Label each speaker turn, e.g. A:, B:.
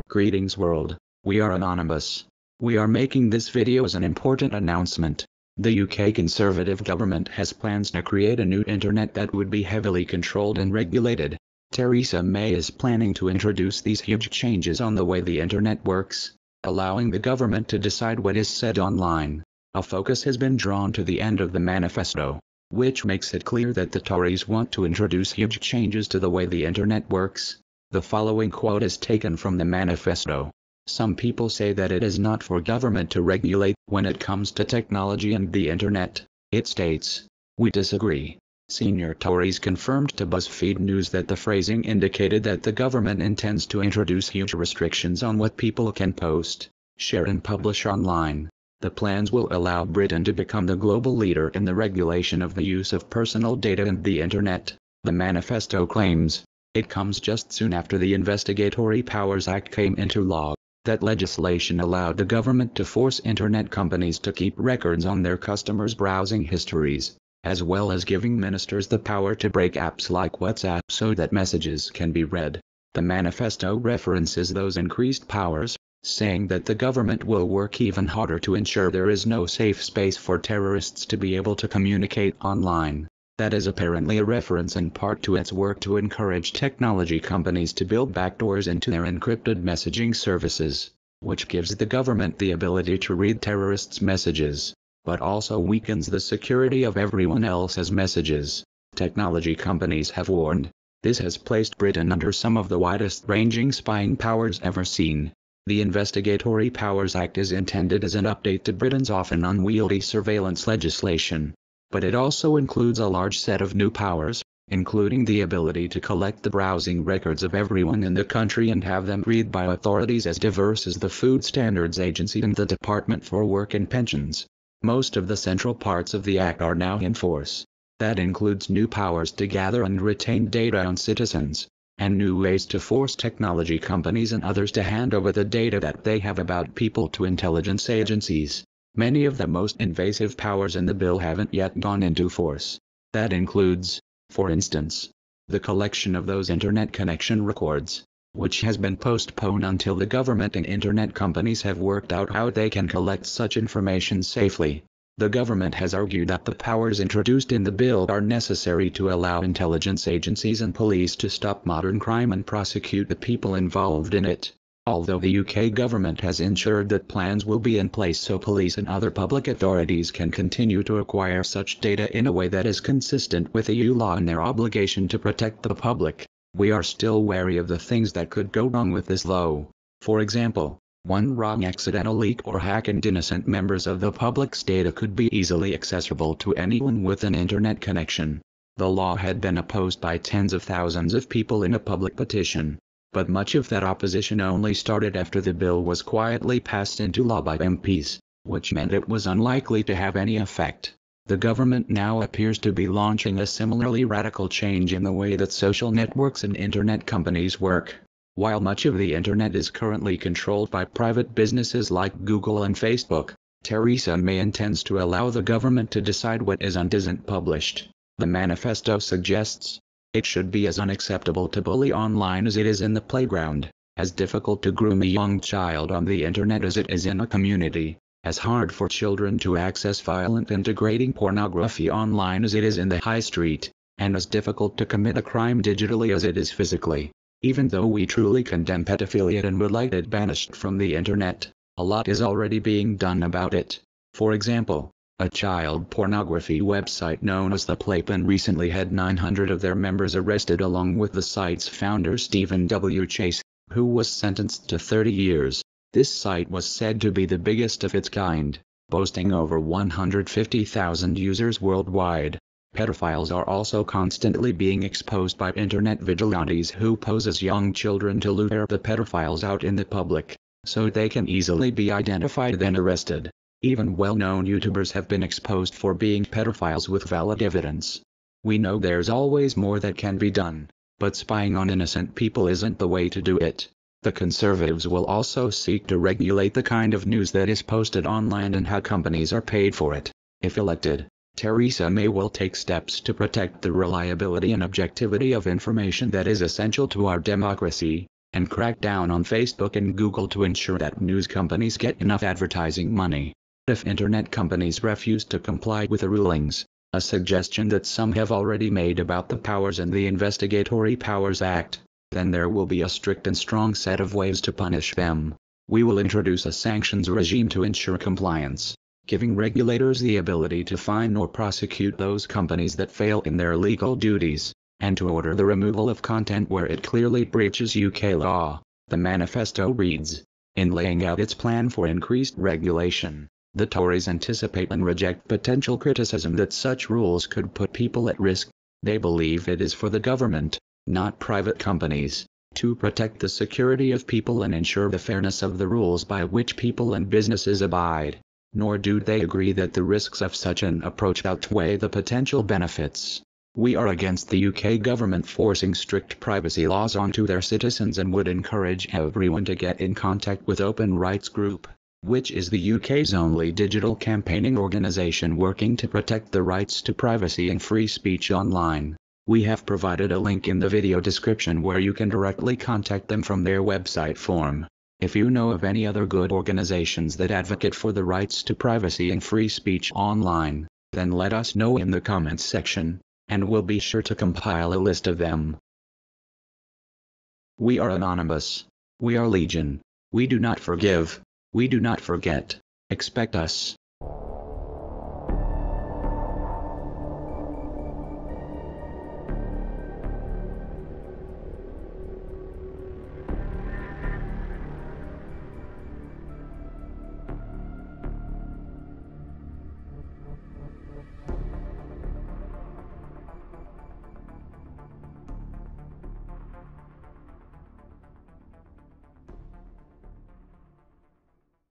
A: Greetings world, we are Anonymous. We are making this video as an important announcement. The UK Conservative government has plans to create a new internet that would be heavily controlled and regulated. Theresa May is planning to introduce these huge changes on the way the internet works, allowing the government to decide what is said online. A focus has been drawn to the end of the manifesto, which makes it clear that the Tories want to introduce huge changes to the way the internet works. The following quote is taken from the manifesto. Some people say that it is not for government to regulate when it comes to technology and the internet. It states, "We disagree." Senior Tories confirmed to BuzzFeed News that the phrasing indicated that the government intends to introduce huge restrictions on what people can post, share and publish online. The plans will allow Britain to become the global leader in the regulation of the use of personal data and the internet, the manifesto claims. It comes just soon after the Investigatory Powers Act came into law. That legislation allowed the government to force internet companies to keep records on their customers' browsing histories, as well as giving ministers the power to break apps like WhatsApp so that messages can be read. The manifesto references those increased powers, saying that the government will work even harder to ensure there is no safe space for terrorists to be able to communicate online. That is apparently a reference in part to its work to encourage technology companies to build backdoors into their encrypted messaging services, which gives the government the ability to read terrorists' messages, but also weakens the security of everyone else's messages. Technology companies have warned, this has placed Britain under some of the widest-ranging spying powers ever seen. The Investigatory Powers Act is intended as an update to Britain's often unwieldy surveillance legislation. But it also includes a large set of new powers, including the ability to collect the browsing records of everyone in the country and have them read by authorities as diverse as the Food Standards Agency and the Department for Work and Pensions. Most of the central parts of the Act are now in force. That includes new powers to gather and retain data on citizens, and new ways to force technology companies and others to hand over the data that they have about people to intelligence agencies. Many of the most invasive powers in the bill haven't yet gone into force. That includes, for instance, the collection of those internet connection records, which has been postponed until the government and internet companies have worked out how they can collect such information safely. The government has argued that the powers introduced in the bill are necessary to allow intelligence agencies and police to stop modern crime and prosecute the people involved in it. Although the UK government has ensured that plans will be in place so police and other public authorities can continue to acquire such data in a way that is consistent with EU law and their obligation to protect the public, we are still wary of the things that could go wrong with this law. For example, one wrong accidental leak or hack and innocent members of the public's data could be easily accessible to anyone with an internet connection. The law had been opposed by tens of thousands of people in a public petition. But much of that opposition only started after the bill was quietly passed into law by MPs, which meant it was unlikely to have any effect. The government now appears to be launching a similarly radical change in the way that social networks and internet companies work. While much of the internet is currently controlled by private businesses like Google and Facebook, Theresa May intends to allow the government to decide what is and isn't published. The manifesto suggests, it should be as unacceptable to bully online as it is in the playground, as difficult to groom a young child on the internet as it is in a community, as hard for children to access violent and degrading pornography online as it is in the high street, and as difficult to commit a crime digitally as it is physically. Even though we truly condemn pedophilia and would like it banished from the internet, a lot is already being done about it. For example, a child pornography website known as The Playpen recently had 900 of their members arrested along with the site's founder Stephen W. Chase, who was sentenced to 30 years. This site was said to be the biggest of its kind, boasting over 150,000 users worldwide. Pedophiles are also constantly being exposed by internet vigilantes who pose as young children to lure the pedophiles out in the public, so they can easily be identified then arrested. Even well-known YouTubers have been exposed for being pedophiles with valid evidence. We know there's always more that can be done, but spying on innocent people isn't the way to do it. The Conservatives will also seek to regulate the kind of news that is posted online and how companies are paid for it. If elected, Theresa May will take steps to protect the reliability and objectivity of information that is essential to our democracy. and crack down on Facebook and Google to ensure that news companies get enough advertising money. If internet companies refuse to comply with the rulings, a suggestion that some have already made about the powers in the Investigatory Powers Act, then there will be a strict and strong set of ways to punish them. We will introduce a sanctions regime to ensure compliance, giving regulators the ability to fine or prosecute those companies that fail in their legal duties, and to order the removal of content where it clearly breaches UK law. The manifesto reads, in laying out its plan for increased regulation, the Tories anticipate and reject potential criticism that such rules could put people at risk. They believe it is for the government, not private companies, to protect the security of people and ensure the fairness of the rules by which people and businesses abide. Nor do they agree that the risks of such an approach outweigh the potential benefits. We are against the UK government forcing strict privacy laws onto their citizens and would encourage everyone to get in contact with Open Rights Group, which is the UK's only digital campaigning organisation working to protect the rights to privacy and free speech online. We have provided a link in the video description where you can directly contact them from their website form. If you know of any other good organizations that advocate for the rights to privacy and free speech online, then let us know in the comments section, and we'll be sure to compile a list of them. We are anonymous. We are legion. We do not forgive. We do not forget. Expect us.